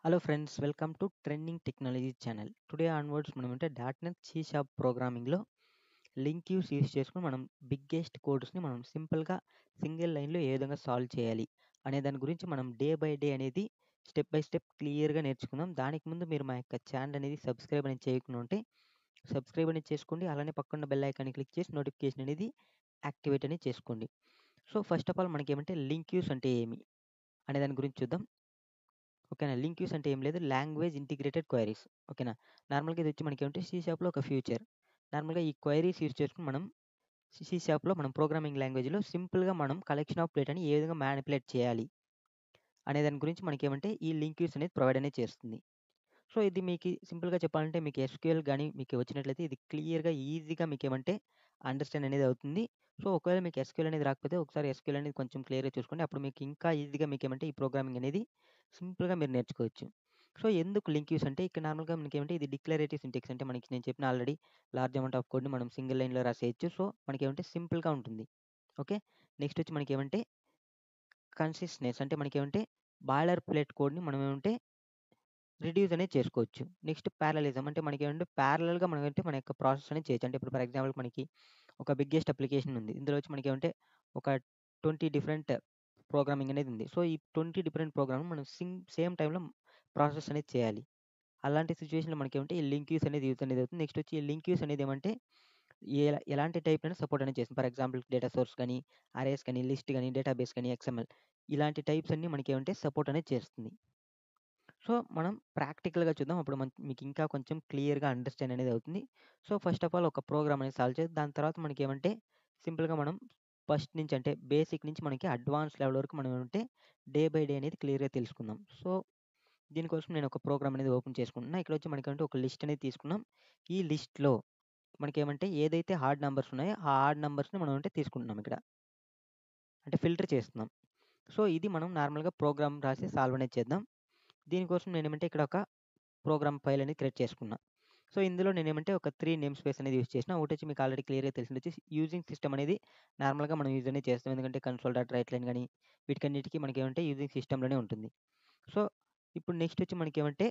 Hello friends, welcome to trending technology channel. Today onwards మనం అంటే dot net C sharp ప్రోగ్రామింగ్‌లో LINQ queues use చేసుకొని మనం బిగ్గెస్ట్ కోడ్స్‌ని మనం సింపుల్‌గా సింగిల్ లైన్‌లో ఏ విధంగా సాల్వ్ చేయాలి అనే దాని గురించి మనం డే బై డే అనేది స్టెప్ బై స్టెప్ క్లియర్‌గా నేర్చుకుందాం. దానికి ముందు మీరు మా యొక్క ఛానల్ అనేది సబ్స్క్రైబ్ అనేది చేయకుండా ఉంటే సబ్స్క్రైబ్ అనేది చేసుకోండి. అలానే పక్కన బెల్ ఐకాన్ని క్లిక్ చేసి నోటిఫికేషన్ అనేది యాక్టివేట్ అనేది చేసుకోండి. సో ఫస్ట్ ఆఫ్ ఆల్ మనకేమంటే లింక్ క్యూస్ అంటే ఏమి అనే దాని గురించి చూద్దాం. ఓకేనా. లింక్ క్యూస్ అంటే ఏం లేదు, లాంగ్వేజ్ ఇంటిగ్రేటెడ్ క్వైరీస్. ఓకేనా. నార్మల్గా ఇది వచ్చి మనకి ఏమంటే సి షాప్లో ఒక ఫ్యూచర్. నార్మల్గా ఈ క్వైరీస్ యూజ్ చేసుకుని మనం సి షాప్లో మనం ప్రోగ్రామింగ్ లాంగ్వేజ్లో సింపుల్గా మనం కలెక్షన్ ఆఫ్ డేటాని ఏ విధంగా మ్యానిపులేట్ చేయాలి అనే దాని గురించి మనకి ఏమంటే ఈ లింక్ క్యూస్ అనేది ప్రొవైడ్ అనేది చేస్తుంది. సో ఇది మీకు సింపుల్గా చెప్పాలంటే మీకు ఎస్క్యూఎల్ కానీ మీకు వచ్చినట్లయితే ఇది క్లియర్గా ఈజీగా మీకు ఏమంటే అండర్స్టాండ్ అనేది అవుతుంది. సో ఒకవేళ మీకు ఎస్క్యూఎల్ అనేది రాకపోతే ఒకసారి ఎస్క్యూఎల్ అనేది కొంచెం క్లియర్గా చూసుకోండి. అప్పుడు మీకు ఇంకా ఈజీగా మీకు ఏమంటే ఈ ప్రోగ్రామింగ్ అనేది సింపుల్గా మీరు నేర్చుకోవచ్చు. సో ఎందుకు లింక్ యూస్ అంటే ఇక్కడ నార్మల్గా మనకి ఏమంటే ఇది డిక్లరేటివ్ సింటెక్స్ అంటే మనకి నేను చెప్పిన ఆల్రెడీ లార్జ్ అమౌంట్ ఆఫ్ కోడ్ని మనం సింగిల్ లైన్లో రాసేయచ్చు. సో మనకి ఏమంటే సింపుల్గా ఉంటుంది. ఓకే. నెక్స్ట్ వచ్చి మనకి ఏమంటే కన్సిస్టెన్స్ అంటే మనకి ఏమంటే బాయిలర్ ప్లేట్ కోడ్ని మనం ఏమంటే రిడ్యూస్ అనేది చేసుకోవచ్చు. నెక్స్ట్ ప్యారలలిజం అంటే మనకేంటంటే ప్యారలల్‌గా మనమంటే మన యొక్క ప్రాసెస్ అనేది చేయొచ్చు. అంటే ఇప్పుడు ఫర్ ఎగ్జాంపుల్ మనకి ఒక బిగ్గెస్ట్ అప్లికేషన్ ఉంది. ఇందులో వచ్చి మనకేమంటే ఒక 20 డిఫరెంట్ ప్రోగ్రామింగ్ అనేది ఉంది. సో, ఈ 20 డిఫరెంట్ ప్రోగ్రామ్ మనం సేమ్ టైమ్‌లో ప్రాసెస్ అనేది చేయాలి. అలాంటి సిట్యుయేషన్‌లో మనకేమంటే ఈ లింక్ యూస్ అనేది యూజ్ అనేది అవుతుంది. నెక్స్ట్ వచ్చి ఈ లింక్ యూస్ అనేది ఏమంటే ఎలాంటి టైప్‌లైనా సపోర్ట్ అనేది చేస్తుంది. ఫర్ ఎగ్జాంపుల్ డేటా సోర్స్ గాని, అరేస్ గాని, లిస్ట్ గాని, డేటాబేస్ గాని, ఎక్స్ఎంఎల్ ఇలాంటి టైప్స్ అన్నీ మనకేమంటే సపోర్ట్ అనేది చేస్తుంది. సో, మనం ప్రాక్టికల్‌గా చూద్దాం. అప్పుడు మీకు ఇంకా కొంచెం క్లియర్‌గా అండర్‌స్టాండ్ అనేది అవుతుంది. సో, ఫస్ట్ ఆఫ్ ఆల్ ఒక ప్రోగ్రామ్ అనేది సాల్వ్ చేసి దాని తర్వాత మనకేమంటే సింపుల్‌గా మనం ఫస్ట్ నుంచి అంటే బేసిక్ నుంచి మనకి అడ్వాన్స్ లెవెల్ వరకు మనం ఏమంటే డే బై డే అనేది క్లియర్‌గా తెలుసుకుందాం. సో, దీనికోసం నేను ఒక ప్రోగ్రామ్ అనేది ఓపెన్ చేసుకుంటున్నా. ఇక్కడ వచ్చి మనకేమంటే ఒక లిస్ట్ అనేది తీసుకున్నాం. ఈ లిస్ట్‌లో మనకేమంటే ఏదైతే హార్డ్ నంబర్స్ ఉన్నాయో ఆ హార్డ్ నంబర్స్‌ని మనం అంటే తీసుకుంటున్నాం ఇక్కడ. అంటే ఫిల్టర్ చేస్తున్నాం. సో, ఇది మనం నార్మల్‌గా ప్రోగ్రామ్ రాసి సాల్వ్ అనేది చేద్దాం. దీనికోసం నేనేమంటే ఇక్కడ ఒక ప్రోగ్రామ్ ఫైల్ అనేది క్రియేట్ చేసుకున్నా. సో, ఇందులో నేనేమంటే ఒక 3 నేమ్ స్పేస్ అనేది యూజ్ చేసిన. ఒకటొచ్చి మీకు ఆల్రెడీ క్లియర్‌గా తెలిసిందొచ్చి యూజింగ్ సిస్టమ్ అనేది నార్మల్‌గా మనం యూజ్ అనేది చేస్తాం. ఎందుకంటే కన్సోల్ డాట్ రైట్ లైన్ గాని, వీటికన్నిటికి మనకేమంటే యూజింగ్ సిస్టమ్‌లోనే ఉంటుంది. సో, ఇప్పుడు నెక్స్ట్ వచ్చి మనకేమంటే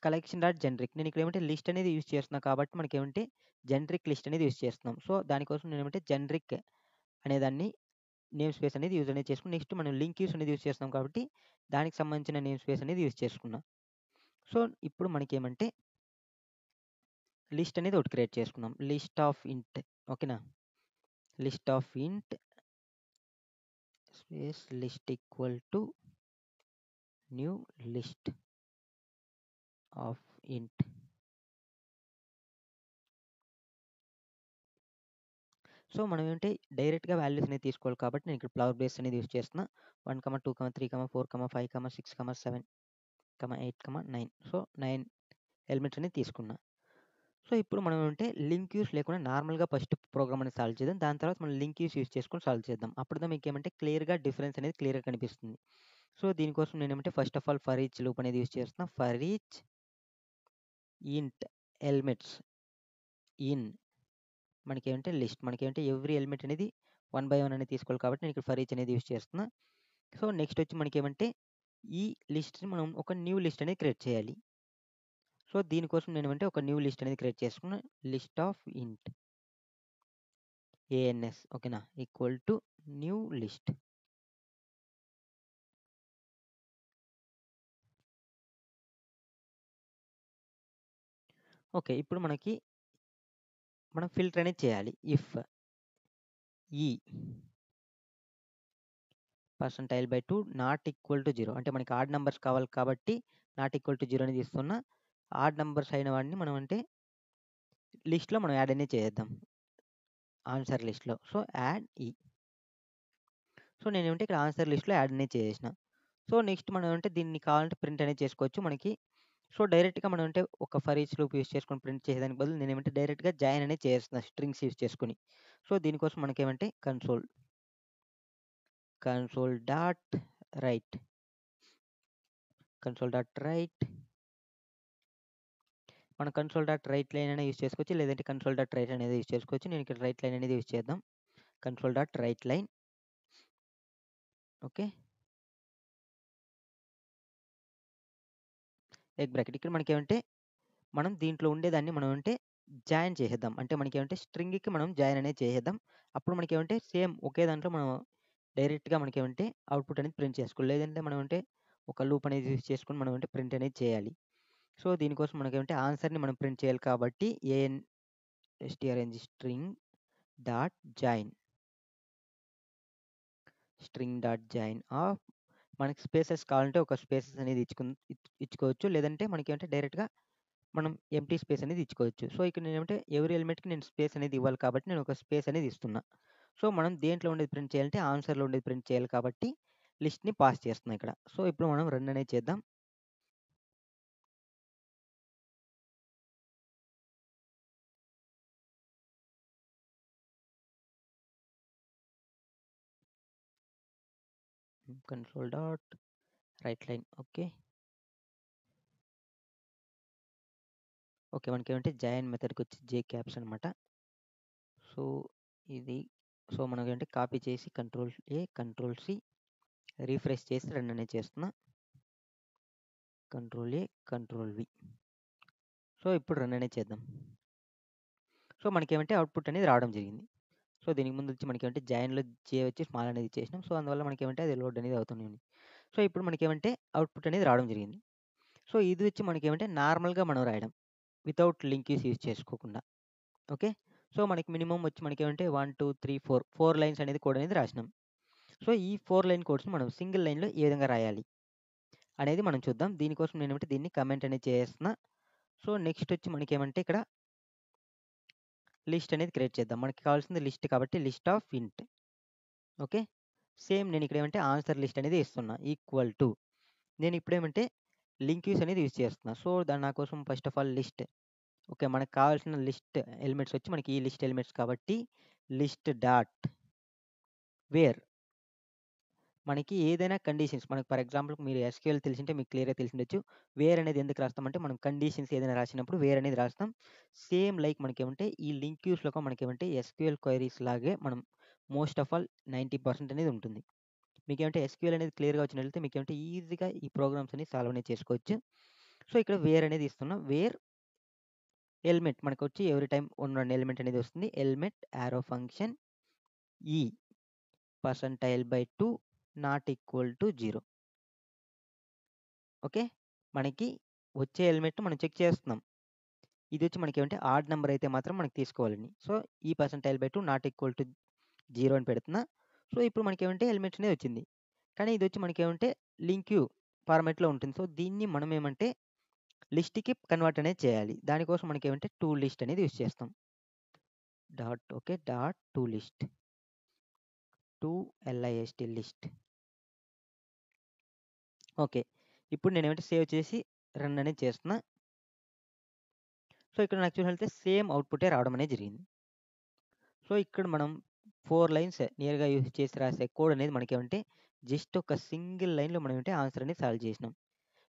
కలెక్షన్ డాట్ జనరిక్. నేను ఇక్కడ ఏమంటే లిస్ట్ అనేది యూజ్ చేస్తున్నా కాబట్టి మనకేమంటే జనరిక్ లిస్ట్ అనేది యూజ్ చేస్తున్నాం. సో, దానికోసం నేనేమంటే జనరిక్ అనేదాన్ని నేమ్ స్పేస్ అనేది యూజ్ అనేది చేసుకొని నెక్స్ట్ మనం లింక్ యూస్ అనేది యూజ్ చేస్తున్నాం కాబట్టి దానికి సంబంధించిన నేమ్ స్పేస్ అనేది యూజ్ చేసుకున్నా. సో, ఇప్పుడు మనకేమంటే లిస్ట్ అనేది ఒకటి క్రియేట్ చేసుకున్నాం. లిస్ట్ ఆఫ్ ఇంట్. ఓకేనా. లిస్ట్ ఆఫ్ ఇంట్ space list equal to new list of ఇంట్. సో, మనం ఏంటి డైరెక్ట్‌గా వాల్యూస్ అనేది తీసుకోవాలి కాబట్టి నేను ఇక్కడ ఫ్లవర్ బేస్ అనేది యూజ్ చేస్తున్నా. 1, 2, 3, 4, 5, 6, 7, 8, 9. సో, 9 ఎలిమెంట్స్ అనేది తీసుకున్నా. సో, ఇప్పుడు మనం ఏంటే లింక్ యూస్ లేకుండా నార్మల్‌గా ఫస్ట్ ప్రోగ్రామ్ అనేది సాల్వ్ చేద్దాం. దాని తర్వాత మనం లింక్ యూస్ చేసుకొని సాల్వ్ చేద్దాం. అప్పుడుదా మీకేమంటే క్లియర్‌గా డిఫరెన్స్ అనేది క్లియర్‌గా కనిపిస్తుంది. సో, దీనికోసం నేనేమంటే first of all for each loop అనేది యూజ్ చేస్తున్నా. For each int elements in మనకేమంటే లిస్ట్. మనకేమంటే ఎవ్రీ ఎలిమెంట్ అనేది 1 బై 1 అనేది తీసుకోవాలి కాబట్టి నేను ఇక్కడ ఫర్ ఈచ్ అనేది యూజ్ చేస్తున్నా. సో, నెక్స్ట్ వచ్చి మనకేమంటే ఈ లిస్ట్‌ని మనం ఒక న్యూ లిస్ట్ అనేది క్రియేట్ చేయాలి. సో, దీనికోసం నేనేమంటే ఒక న్యూ లిస్ట్ అనేది క్రియేట్ చేసుకున్నా. లిస్ట్ ఆఫ్ ఇంట్ ఏఎన్ఎస్ ఓకేనా. Equal to new list. Okay. ఇప్పుడు మనం ఫిల్టర్ అనేది చేయాలి. ఇఫ్ ఈ percentile by 2 not equal to 0 అంటే మనకి ఆడ్ నంబర్స్ కావాలి కాబట్టి నాట్ ఈక్వల్ టు 0 అనేది ఇస్తున్నా. ఆడ్ నంబర్స్ అయిన వాడిని మనం అంటే లిస్ట్‌లో మనం యాడ్ అనేది చేసేద్దాం. ఆన్సర్ లిస్ట్‌లో. సో, యాడ్ ఈ. సో, నేనేమంటే ఇక్కడ ఆన్సర్ లిస్ట్‌లో యాడ్ అనేది చేసేసిన. సో, నెక్స్ట్ మనం అంటే దీన్ని కావాలంటే ప్రింట్ అనేది చేసుకోవచ్చు మనకి. సో, డైరెక్ట్‌గా మనం అంటే ఒక ఫర్ ఈచ్ లూప్ యూజ్ చేసుకొని ప్రింట్ చేసేదానికి బదులు నేనేమంటే డైరెక్ట్‌గా జాయిన్ అనేది చేసేస్తున్నా స్ట్రింగ్స్ యూజ్ చేసుకొని. సో, దీనికోసం మనకేమంటే console dot write. Console dot write మనం కన్సోల్ డాట్ రైట్ లైన్ అయినా యూజ్ చేసుకోవచ్చు. లేదంటే కన్సోల్ డాట్ రైట్ అనేది యూజ్ చేసుకోవచ్చు. నేను ఇక్కడ రైట్ లైన్ అనేది యూజ్ చేద్దాం. Console dot write line. Okay. ఎగ్ బ్రాకెట్. ఇక్కడ మనకేమంటే మనం దీంట్లో ఉండేదాన్ని మనం అంటే జాయిన్ చేసేద్దాం. అంటే మనకేమంటే స్ట్రింగ్‌కి మనం జాయిన్ అనేది చేసేద్దాం. అప్పుడు మనకేమంటే సేమ్ ఒకే దాంట్లో మనం డైరెక్ట్‌గా మనకేమంటే అవుట్‌పుట్ అనేది ప్రింట్ చేసుకోవాలి. లేదంటే మనం అంటే ఒక లూప్ అనేది యూజ్ చేసుకొని మనం అంటే ప్రింట్ అనేది చేయాలి. సో, దీనికోసం మనకేమంటే ఆన్సర్‌ని మనం ప్రింట్ చేయాలి కాబట్టి strng string dot join of మనకి స్పేసెస్ కావాలంటే ఒక స్పేసెస్ అనేది ఇచ్చుకోవచ్చు. లేదంటే మనకేమంటే డైరెక్ట్‌గా మనం ఎంప్టీ స్పేస్ అనేది ఇచ్చుకోవచ్చు. సో, ఇక్కడ నేనేమంటే ఎవరీ ఎలిమెంట్‌కి నేను స్పేస్ అనేది ఇవ్వాలి కాబట్టి నేను ఒక స్పేస్ అనేది ఇస్తున్నా. సో, మనం దేంట్లో ఉండేది ప్రింట్ చేయాలంటే ఆన్సర్‌లో ఉండేది ప్రింట్ చేయాలి కాబట్టి లిస్ట్‌ని పాస్ చేస్తున్నా ఇక్కడ. సో, ఇప్పుడు మనం రన్ అనేది చేద్దాం. Console dot write line okay. Okay. మనకేమంటే జాయిన్ మెథడ్‌కొచ్చి జే క్యాప్స్ అనమాట. సో, ఇది మనకేంటే కాపీ చేసి control A, control C refresh చేసి రన్ అనేది చేస్తున్నా. Control A, control V. So, ఇప్పుడు రన్ అనేది చేద్దాం. సో, మనకేమంటే అవుట్‌పుట్ అనేది రావడం జరిగింది. సో, దీనికి ముందు వచ్చి మనకేమంటే జాయిన్‌లో జే వచ్చి స్మాల్ అనేది ఇచ్చేసినాం. సో, అందువల్ల మనకేమంటే అది లోడ్ అనేది అవుతూనే ఉంది. సో, ఇప్పుడు మనకేమంటే అవుట్‌పుట్ అనేది రావడం జరిగింది. సో, ఇది వచ్చి మనకేమంటే నార్మల్‌గా మనం రాయడం. వితౌట్ లింక్ యూజ్ చేసుకోకుండా. ఓకే. సో, మనకి మినిమమ్ వచ్చి మనకేమంటే 1, 2, 3, 4 లైన్స్ అనేది కోడ్ అనేది రాసినాం. సో, ఈ 4 లైన్ కోడ్స్‌ని మనం సింగిల్ లైన్‌లో ఏ విధంగా రాయాలి అనేది మనం చూద్దాం. దీనికోసం నేనేమంటే దీన్ని కమెంట్ అనేది చేస్తున్నా. సో, నెక్స్ట్ వచ్చి మనకేమంటే ఇక్కడ లిస్ట్ అనేది క్రియేట్ చేద్దాం. మనకి కావాల్సింది లిస్ట్ కాబట్టి లిస్ట్ ఆఫ్ ఇంట్. ఓకే. సేమ్ నేను ఇక్కడ ఏమంటే ఆన్సర్ లిస్ట్ అనేది ఇస్తున్నా. ఈక్వల్ టు నేను ఇప్పుడేమంటే లింక్ యూస్ అనేది యూజ్ చేస్తున్నా. సో, నా కోసం first of all list. Okay. మనకు కావాల్సిన లిస్ట్ ఎలిమెంట్స్ వచ్చి మనకి ఈ లిస్ట్ ఎలిమెంట్స్ కాబట్టి లిస్ట్ డాట్ వేర్ మనకి ఏదైనా కండిషన్స్ మనకు ఫర్ ఎగ్జాంపుల్ మీరు ఎస్‌క్యూఎల్ తెలిసుంటే మీకు క్లియర్‌గా తెలిసుండొచ్చు. వేర్ అనేది ఎందుకు రాస్తామంటే మనం కండిషన్స్ ఏదైనా రాసినప్పుడు వేర్ అనేది రాస్తాం. సేమ్ లైక్ మనకేమంటే ఈ లింక్ క్యూస్‌లో కూడా మనకేమంటే ఎస్‌క్యూఎల్ క్వెరీస్ లాగే మనం మోస్ట్ ఆఫ్ ఆల్ 90% అనేది ఉంటుంది. మీకేమంటే ఎస్‌క్యూఎల్ అనేది క్లియర్‌గా వచ్చినట్లయితే మీకేమంటే ఈజీగా ఈ ప్రోగ్రామ్స్ అన్ని సాల్వ్ అనేది చేసుకోవచ్చు. సో, ఇక్కడ వేర్ అనేది ఇస్తున్నాం. వేర్ ఎలిమెంట్ మనకొచ్చి ఎవ్రీ టైమ్ 1 ఎలిమెంట్ అనేది వస్తుంది. ఎలిమెంట్ యారో ఫంక్షన్ ఈ percentile by 2 not equal to 0. Okay. మనకి వచ్చే ఎలిమెంట్ మనం చెక్ చేస్తున్నాం. ఇది వచ్చి మనకేమంటే ఆడ్ నంబర్ అయితే మాత్రం మనకి తీసుకోవాలని. సో, ఈ percentile by 2 not equal to 0 అని పెడుతున్నా. సో, ఇప్పుడు మనకేమంటే ఎలిమెంట్స్ అనేది వచ్చింది. కానీ ఇది వచ్చి మనకేమంటే లింక్ క్యూ ఫార్మాట్‌లో ఉంటుంది. సో, దీన్ని మనం ఏమంటే లిస్ట్‌కి కన్వర్ట్ అనేది చేయాలి. దానికోసం మనకేమంటే టు లిస్ట్ అనేది యూజ్ చేస్తాం. Dot okay. Dot to list. To list list. Okay. ఇప్పుడు నేనేమంటే సేవ్ చేసి రన్ అనేది చేస్తున్నా. సో, ఇక్కడ నాకు చూసినట్లయితే సేమ్ అవుట్‌పుటే రావడం అనేది జరిగింది. సో, ఇక్కడ మనం 4 లైన్స్ నియర్‌గా యూజ్ చేసి రాసే కోడ్ అనేది మనకేమంటే జస్ట్ ఒక సింగిల్ లైన్‌లో మనం ఏంటి ఆన్సర్ అనేది సాల్వ్ చేసినాం.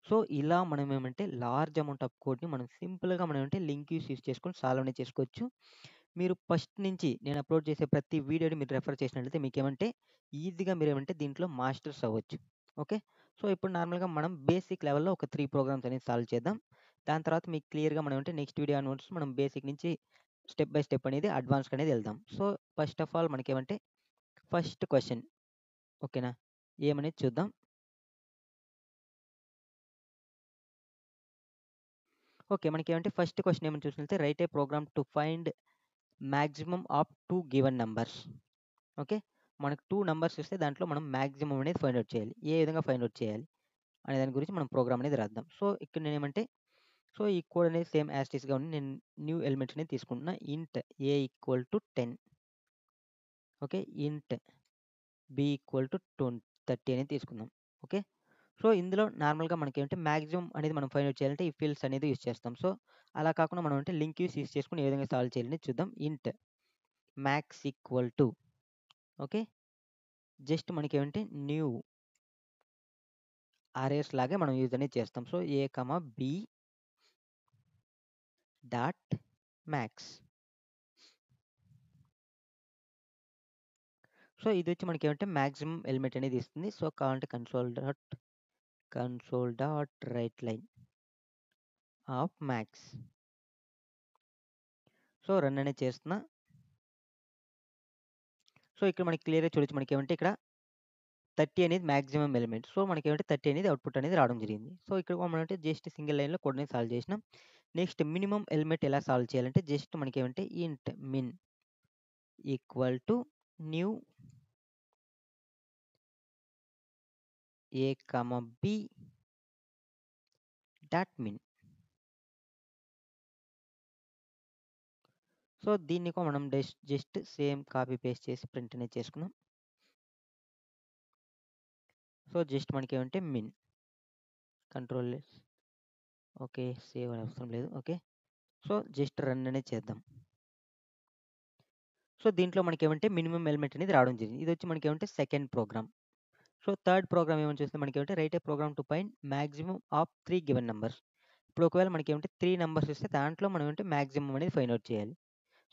సో, ఇలా మనం ఏమంటే లార్జ్ అమౌంట్ ఆఫ్ కోడ్‌ని మనం సింపుల్‌గా మనం అంటే లింక్ యూజ్ చేసుకొని సాల్వ్ అనేది చేసుకోవచ్చు. మీరు ఫస్ట్ నుంచి నేను అప్‌లోడ్ చేసే ప్రతి వీడియోని మీరు రెఫర్ చేసినట్లయితే మీకేమంటే ఈజీగా మీరేమంటే దీంట్లో మాస్టర్స్ అవ్వచ్చు. ఓకే. సో, ఇప్పుడు నార్మల్‌గా మనం బేసిక్ లెవెల్‌లో ఒక 3 ప్రోగ్రామ్స్ అనేది సాల్వ్ చేద్దాం. దాని తర్వాత మీకు క్లియర్‌గా మనం అంటే నెక్స్ట్ వీడియో ఆన్వర్డ్స్ మనం బేసిక్ నుంచి స్టెప్ బై స్టెప్ అనేది అడ్వాన్స్‌కి అనేది వెళ్దాం. సో, ఫస్ట్ ఆఫ్ ఆల్ మనకేమంటే ఫస్ట్ క్వెషన్ ఓకేనా? ఏమనేది చూద్దాం. ఓకే. మనకేమంటే ఫస్ట్ క్వెషన్ ఏమని చూసినట్లయితే write a program to find maximum of 2 given numbers. Okay. మనకు 2 నంబర్స్ ఇస్తే దాంట్లో మనం మాక్సిమం అనేది ఫైండ్ ఔట్ చేయాలి. ఏ విధంగా ఫైండ్ ఔట్ చేయాలి అనే దాని గురించి మనం ప్రోగ్రామ్ అనేది రాద్దాం. సో, ఇక్కడ నేనేమంటే సో, ఈ కోడ్ అనేది సేమ్ యాజ్ ఇట్ ఈస్‌గా ఉంది. నేను న్యూ ఎలిమెంట్స్ అనేది తీసుకుంటున్నా. ఇంట్ ఏ ఈక్వల్ టు 10 ఓకే. ఇంట్ బి ఈక్వల్ టు 30 అనేది తీసుకుందాం. ఓకే. సో, ఇందులో నార్మల్‌గా మనకేంటంటే మాక్సిమం అనేది మనం ఫైండ్ ఔట్ చేయాలంటే ఇఫ్ ఎల్స్ అనేది యూజ్ చేస్తాం. సో, అలా కాకుండా మనం అంటే లింక్ యూజ్ చేసుకొని ఏ విధంగా సాల్వ్ చేయాలని చూద్దాం. Int max equal to okay. Just మనకేమంటే న్యూ అరేస్ లాగే మనం యూజ్ అనేది చేస్తాం. So, A, B dot max. So, ఇదొచ్చి మనకేమంటే మాక్సిమం ఎలిమెంట్ అనేది ఇస్తుంది. సో, కావాలంటే console dot write line. Of max. So run అనేది చేస్తున్నా. సో ఇక్కడ మనకి క్లియర్గా చూడొచ్చు, మనకేమంటే ఇక్కడ 30 అనేది మాక్సిమం ఎలిమెంట్. సో మనకేమంటే 30 అనేది అవుట్పుట్ అనేది రావడం జరిగింది. సో ఇక్కడ మనం అంటే జస్ట్ సింగిల్ లైన్లో కోడ్ అనేది సాల్వ్ చేసినాం. నెక్స్ట్ మినిమం ఎలిమెంట్ ఎలా సాల్వ్ చేయాలంటే జస్ట్ మనకేమంటే int min equal to new A comma B dot min. So దీన్ని కూడా మనం జస్ట్ సేమ్ కాపీ పేస్ట్ చేసి ప్రింట్ అనేది చేసుకున్నాం. సో జస్ట్ మనకేమంటే మిన్ కంట్రోల్ ఓకే, సేవ్ అని అవసరం లేదు. ఓకే, సో జస్ట్ రన్ అనేది చేద్దాం. సో దీంట్లో మనకేమంటే మినిమం ఎలిమెంట్ అనేది రావడం జరిగింది. ఇది వచ్చి మనకేమంటే second program. So third program ఏమని చూస్తే మనకేమంటే write a program to find maximum of 3 given numbers. ఇప్పుడు ఒకవేళ మనకేమంటే 3 నంబర్స్ ఇస్తే దాంట్లో మనం అంటే మాక్సిమం అనేది ఫైండ్ అవుట్ చేయాలి.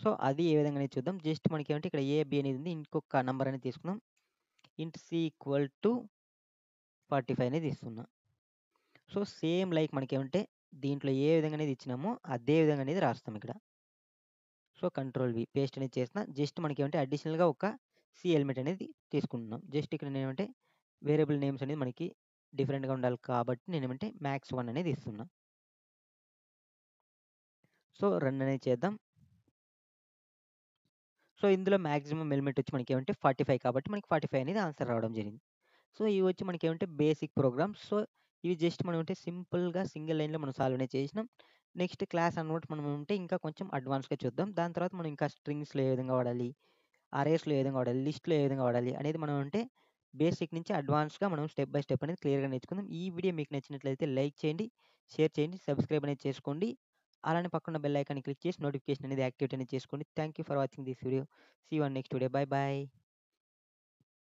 సో అది ఏ విధంగా అనేది చూద్దాం. జస్ట్ మనకేమంటే ఇక్కడ ఏ బి అనేది ఉంది, ఇంకొక నంబర్ అనేది తీసుకుందాం. ఇంట్ సి ఈక్వల్ టు 45 అనేది ఇస్తున్నా. సో సేమ్ లైక్ మనకేమంటే దీంట్లో ఏ విధంగా అనేది ఇచ్చినామో అదే విధంగా అనేది రాస్తాం ఇక్కడ. సో కంట్రోల్ వి పేస్ట్ అనేది చేసిన. జస్ట్ మనకేమంటే అడిషనల్గా ఒక సి ఎలిమెంట్ అనేది తీసుకుంటున్నాం. జస్ట్ ఇక్కడ నేనేమంటే వేరియబుల్ నేమ్స్ అనేది మనకి డిఫరెంట్గా ఉండాలి కాబట్టి నేనేమంటే మ్యాక్స్ 1 అనేది ఇస్తున్నా. సో రన్ అనేది చేద్దాం. సో ఇందులో మాక్సిమం ఎలిమెంట్ వచ్చి మనకేమంటే 45 కాబట్టి మనకి 45 అనేది ఆన్సర్ రావడం జరిగింది. సో ఇవి వచ్చి మనకేమంటే బేసిక్ ప్రోగ్రామ్స్. సో ఇవి జస్ట్ మనం అంటే సింపుల్గా సింగిల్ లైన్లో మనం సాల్వ్ అనేది చేసినాం. నెక్స్ట్ క్లాస్ అన్నమాట మనం ఉంటే ఇంకా కొంచెం అడ్వాన్స్గా చూద్దాం. దాని తర్వాత మనం ఇంకా స్ట్రింగ్స్లో ఏ విధంగా వాడాలి, అరేస్లో ఏ విధంగా వాడాలి, లిస్ట్లో ఏ విధంగా వాడాలి అనేది మనం అంటే బేసిక్ నుంచి అడ్వాన్స్గా మనం స్టెప్ బై స్టెప్ అనేది క్లియర్గా నేర్చుకుందాం. ఈ వీడియో మీకు నచ్చినట్లయితే లైక్ చేయండి, షేర్ చేయండి, సబ్స్క్రైబ్ అనేది చేసుకోండి. అలానే పక్కన బెల్ ఐకాన్ని క్లిక్ చేసి నోటిఫికేషన్ అనేది యాక్టివేట్ అనేది చేసుకోండి. Thank you for watching this video. See you on next video. Bye bye.